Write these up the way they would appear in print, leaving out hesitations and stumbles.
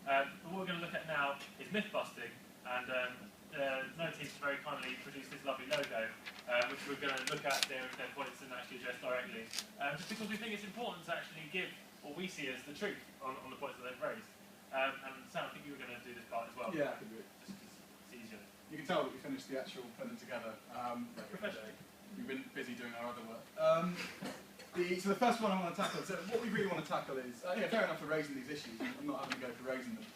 But what we're going to look at now is myth busting, and No Team's very kindly produced this lovely logo, which we're going to look at their points and actually address directly, just because we think it's important to actually give what we see as the truth on the points that they've raised. And Sam, I think you were going to do this part as well. Yeah, I can do it. Just because it's easier. You can tell that we finished the actual putting together. Professionally. We've been busy doing our other work. So the first one I want to tackle, so what we really want to tackle is, fair enough for raising these issues, I'm not having a go for raising them,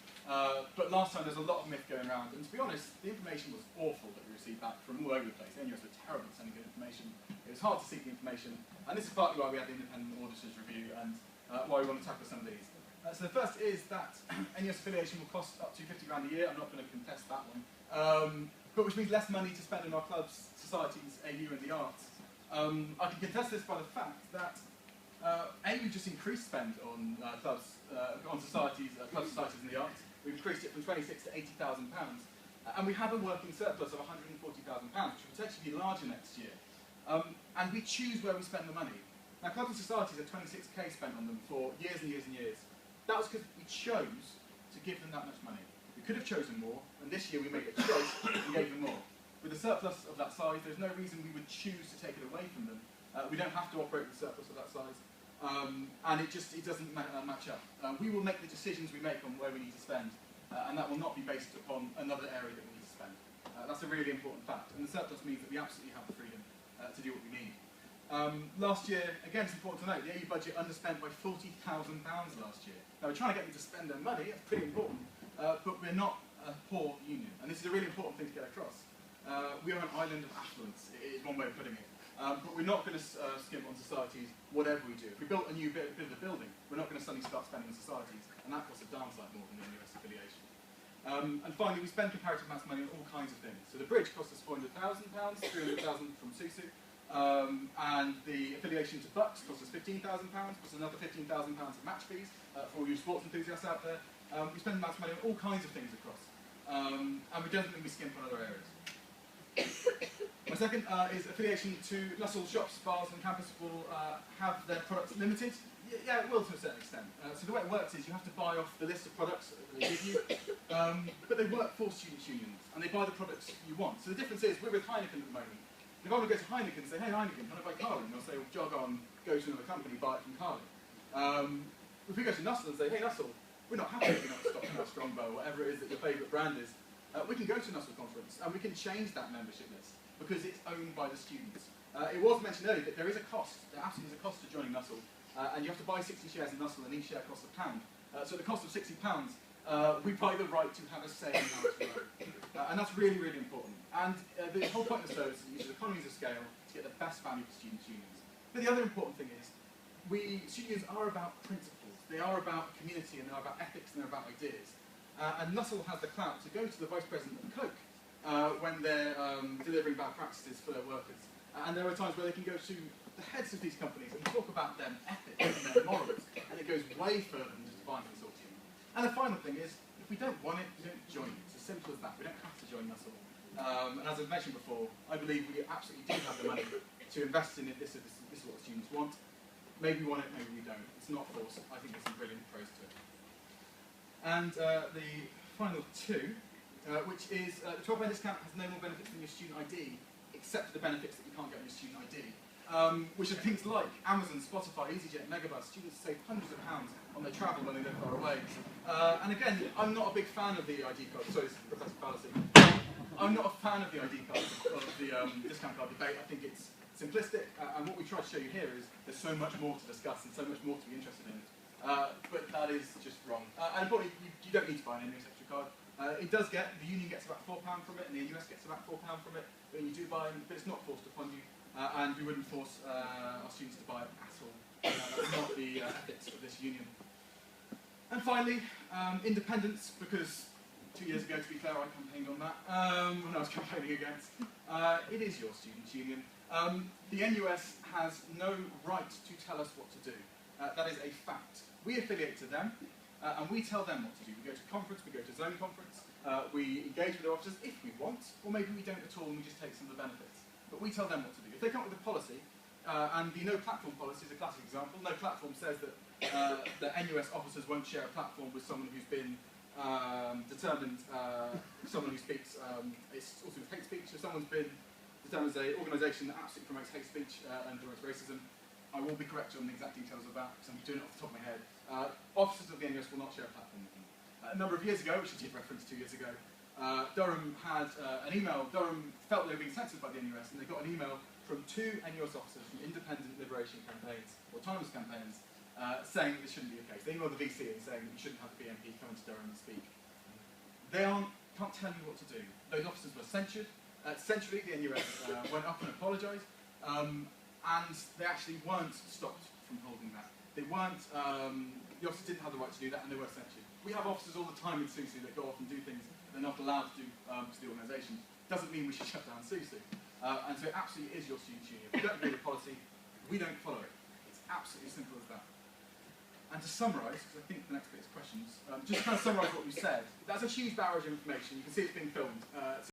but last time there's a lot of myth going around, and to be honest, the information was awful that we received back from all over the place. The NUS were terrible at sending good information. It was hard to seek the information, and this is partly why we had the independent auditors review, and why we want to tackle some of these. So the first is that NUS affiliation will cost up to 50 grand a year. I'm not going to contest that one, but which means less money to spend on our clubs, societies, AU and the arts. I can contest this by the fact that we've just increased spend on clubs, on societies, club societies in the arts. We've increased it from 26 to 80,000 pounds, and we have a working surplus of 140,000 pounds, which will potentially be larger next year. And we choose where we spend the money. Now, clubs and societies had 26k spent on them for years and years and years. That was because we chose to give them that much money. We could have chosen more, and this year we made a choice and gave them more. With a surplus of that size, there's no reason we would choose to take it away from them. We don't have to operate with a surplus of that size, and it doesn't match up. We will make the decisions we make on where we need to spend, and that will not be based upon another area that we need to spend. That's a really important fact, and the surplus means that we absolutely have the freedom to do what we need. Last year, again, it's important to note, the AU budget underspent by £40,000 last year. Now, we're trying to get them to spend their money, that's pretty important, but we're not a poor union, and this is a really important thing to get across. We are an island of affluence, is one way of putting it. But we're not going to skimp on societies, whatever we do. If we built a new bit of a building, we're not going to suddenly start spending on societies, and that costs a downside more than the NUS affiliation. And finally, we spend comparative amounts of money on all kinds of things. So the bridge cost us £400,000, 300,000 from Susu, and the affiliation to Bucks cost us £15,000, plus another £15,000 of match fees for all you sports enthusiasts out there. We spend amounts of money on all kinds of things across, and we don't think we skimp on other areas. My second is affiliation to NUS shops, bars and campus will have their products limited. Yeah, it will to a certain extent. So the way it works is you have to buy off the list of products that they give you, but they work for students' unions, and they buy the products you want. So the difference is, we're with Heineken at the moment. If I want to go to Heineken and say, hey Heineken, can I buy Carling? They'll say, well, jog on, go to another company, buy it from Carling. If we go to Nussel and say, hey Nussel, we're not happy with our Strongbow, whatever it is that your favourite brand is, we can go to a Nussel conference and we can change that membership list because it's owned by the students. It was mentioned earlier that there is a cost, there absolutely is a cost to joining Nussel, and you have to buy 60 shares in Nussel and each share costs £1. So at the cost of £60, we buy the right to have a say in how it's run. And that's really, really important. And the whole point of the service is to use economies of scale to get the best value for students' unions. But the other important thing is, student unions are about principles, they are about community, and they're about ethics, and they're about ideas. And Nussel has the clout to go to the Vice President of Coke when they're delivering bad practices for their workers. And there are times where they can go to the heads of these companies and talk about their ethics and their morals, and it goes way further than just a buying consortium. And the final thing is, if we don't want it, we don't join it. It's as simple as that. We don't have to join Nussel. And as I've mentioned before, I believe we absolutely do have the money to invest in it. This is what the students want. Maybe we want it, maybe we don't. It's not forced. I think there's some brilliant pros to it. And the final two, which is the 12% discount has no more benefits than your student ID, except for the benefits that you can't get on your student ID, which are things like Amazon, Spotify, EasyJet, Megabus. Students save hundreds of pounds on their travel when they live far away. And again, I'm not a big fan of the ID card. Sorry, this is Professor Fallacy. I'm not a fan of the ID card, of the discount card debate. I think it's simplistic, and what we try to show you here is there's so much more to discuss and so much more to be interested in. But that is just wrong. And probably you don't need to buy an NUS extra card. It does get, the union gets about £4 from it, and the NUS gets about £4 from it when you do buy them, but it's not forced upon you, and we wouldn't force our students to buy it at all. That's not the ethics of this union. And finally, independence, because 2 years ago, to be fair, I campaigned on that, when I was campaigning against. It is your students' union. The NUS has no right to tell us what to do. That is a fact. We affiliate to them, and we tell them what to do. We go to conference, we go to zone conference, we engage with their officers if we want, or maybe we don't at all and we just take some of the benefits. But we tell them what to do. If they come up with a policy, and the no platform policy is a classic example. No platform says that the NUS officers won't share a platform with someone who's been determined someone who speaks, it's also hate speech. If someone's been determined as an organisation that absolutely promotes hate speech and promotes racism, I will be corrected on the exact details of that, because I'm doing it off the top of my head. Officers of the NUS will not share a platform with them. A number of years ago, which I did reference 2 years ago, Durham had an email. Durham felt they were being censored by the NUS, and they got an email from 2 NUS officers from independent liberation campaigns, autonomous campaigns, saying that this shouldn't be the case. They emailed the VC and saying that you shouldn't have the BNP come into Durham and speak. They can't tell you what to do. Those officers were censured. Centrally, the NUS went up and apologised, and they actually weren't stopped from holding that. They weren't, the officers didn't have the right to do that, and they were censured. We have officers all the time in SUSU that go off and do things they're not allowed to do to the organisation. Doesn't mean we should shut down SUSU. And so it absolutely is your student union. If we don't agree with policy, we don't follow it. It's absolutely as simple as that. And to summarise, because I think the next bit is questions, just to kind of summarise what we said, that's a huge barrage of information. You can see it's being filmed.